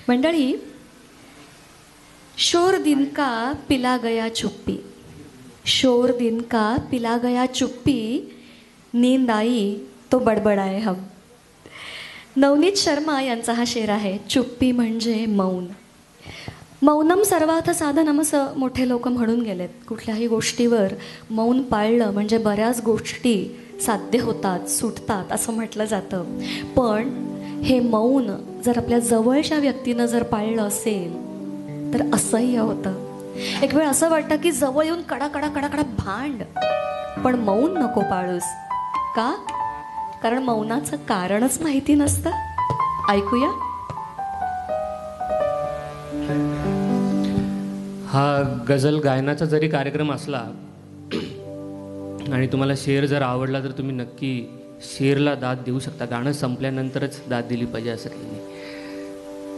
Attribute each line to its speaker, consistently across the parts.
Speaker 1: मंडळी, शोर दिन का पिला गया चुप्पी, शोर दिन का पिला गया चुप्पी, नींद आई तो बडबडाए हम. नवनीत शर्मा यांचा हा शेर आहे. चुप्पी म्हणजे मौन. मौनम सर्वार्थ साधनम असं मोठे लोक म्हणून गेलेत. कुठल्याही गोष्टीवर मौन पाळलं म्हणजे बऱ्याच गोष्टी साध्य होतात, सुटतात असं म्हटलं जातं. पण हे मौन जर आपल्या जवळच्या व्यक्तीनं जर पाळलं असेल तर असह्य होतं. एक वेळ असं वाटतं की जवळ येऊन कडा कडा कडा कडा भांड, पण मौन नको पाळूस. का? कारण मौनाचं कारणच माहिती नसतं. ऐकूया.
Speaker 2: हा गझल गायनाचा जरी कार्यक्रम असला आणि तुम्हाला शेर जर आवडला तर तुम्ही नक्की शेरला दाद देऊ शकता. गाणं संपल्यानंतरच दाद दिली पाहिजे असं काही नाही.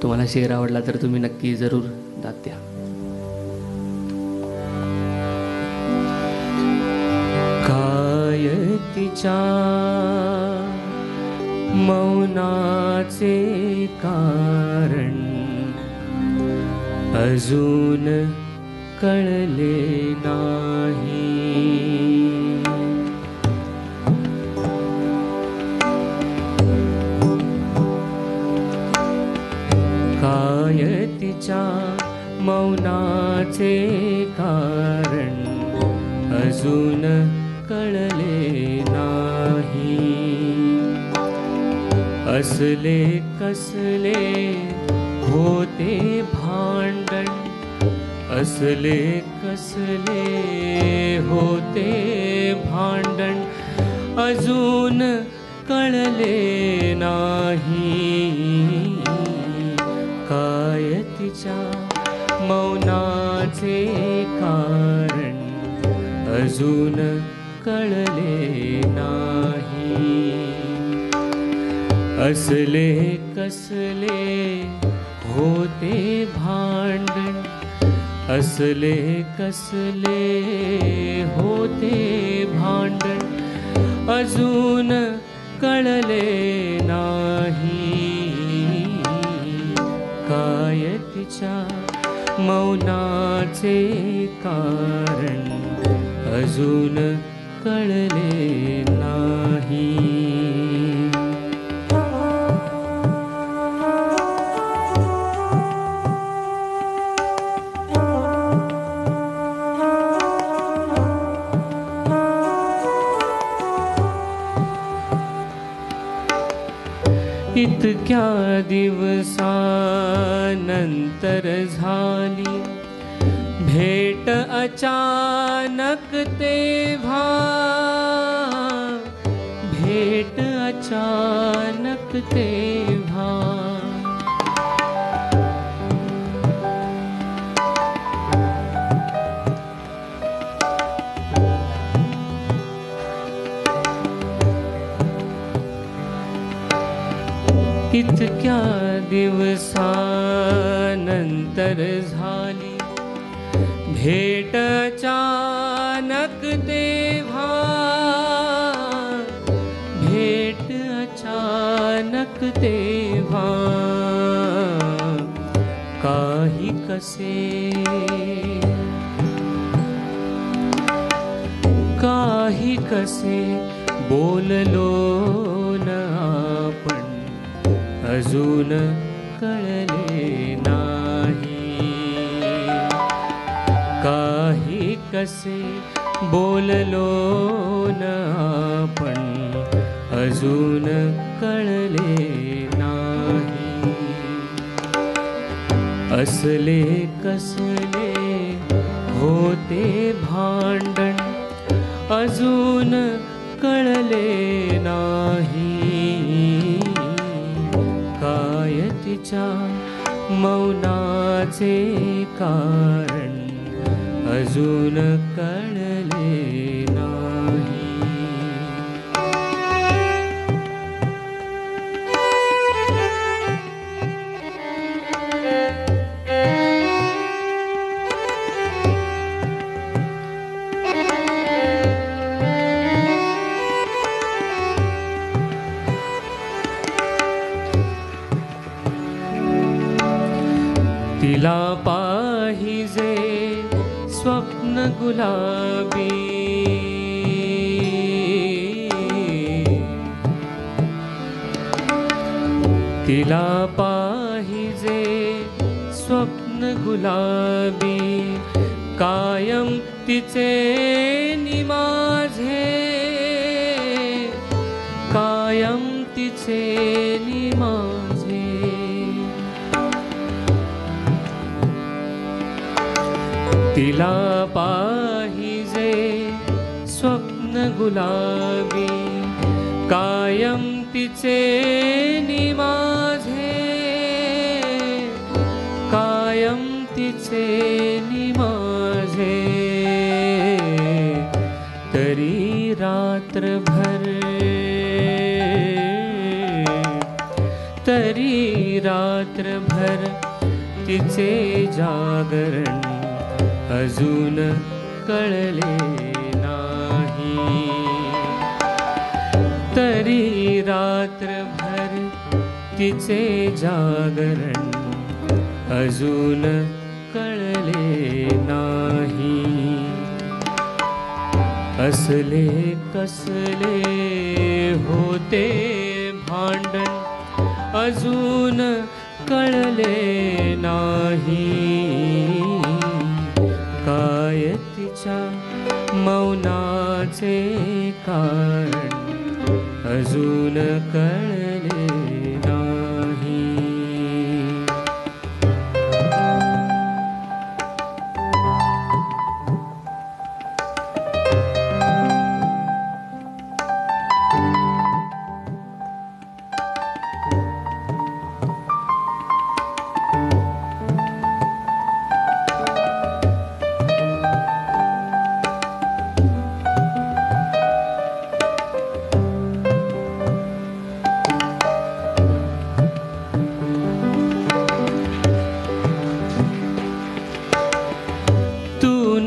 Speaker 2: तुम्हाला शेर आवडला तर तुम्ही नक्की जरूर दाद द्या. काय तिच्या मौनाचे कारण अजून कळले नाही. काय तिच्या मौनाचे कारण अजून कळले नाही. असले कसले होते भांडण, असले कसले होते भांडण अजून कळले नाही. काय तिच्या मौनाचे कारण अजून कळले नाही. असले कसले होते भांडण, असले कसले होते भांडण अजून कळले नाही. काय तिच्या मौनाचे कारण अजून कळले नाही. इतक्या दिवसानंतर झाली भेट अचानक तेव्हा, भेट अचानक तेव्हा. इतक्या दिवसानंतर झाली भेट अचानक तेव्हा, भेट अचानक तेव्हा. काही कसे काही कसे बोललो न आपण अजून कळले नाही. काही कसे बोललो न आपण अजून कळले नाही. असले कसले होते भांडण अजून कळले नाही. काय तिच्या मौनाचे कारण अजून कळले नाही. तिला पाहिजे स्वप्न गुलाबी, तिला पाहिजे स्वप्न गुलाबी, कायम तिचे नि माझे, कायम तिचे नि माझे. तिला पाहिजे स्वप्न गुलाबी, कायम तिचे नि माझे, कायम तिचे नि माझे. तरी रात्रभर, तरी रात्रभर तिचे जागरण अजून कळले नाही. तरी रात्रभर तिचे जागरण अजून कळले नाही. असले कसले होते भांडण अजून कळले नाही. काय तिच्या मौनाचे कारण अजून कळले नाही.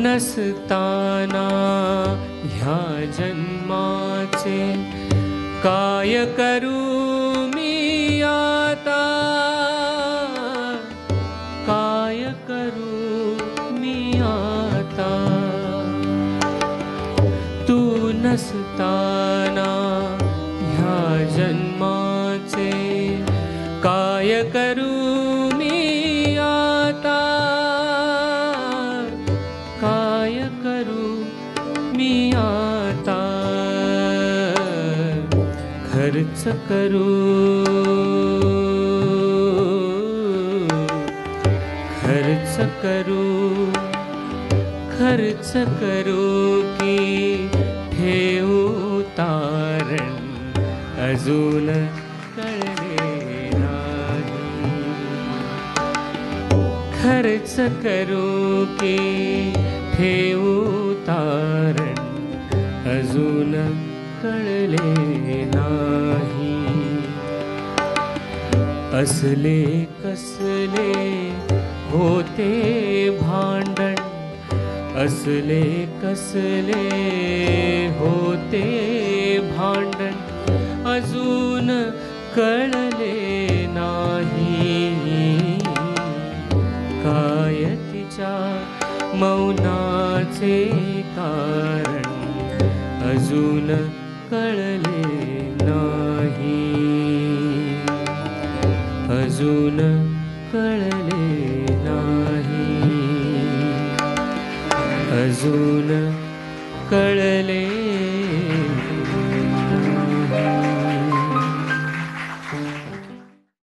Speaker 2: नसताना ह्या जन्माचे काय करू मी आता, काय करू मी आता. तू नसताना ह्या जन्माचे काय करू मी आता, काय करू मी आता. खर्च करू, खर्च करू, खर्च करू की ठेवू तारण अजून कळले नाही. खर्च करू की ठेवू तारण अजून कळले नाही. असले कसले होते भांडण, असले कसले होते भांडण अजून कळले नाही. काय तिच्या मौनाचे कारण अजून कळले नाही. अजून कळले नाही. अजून कळले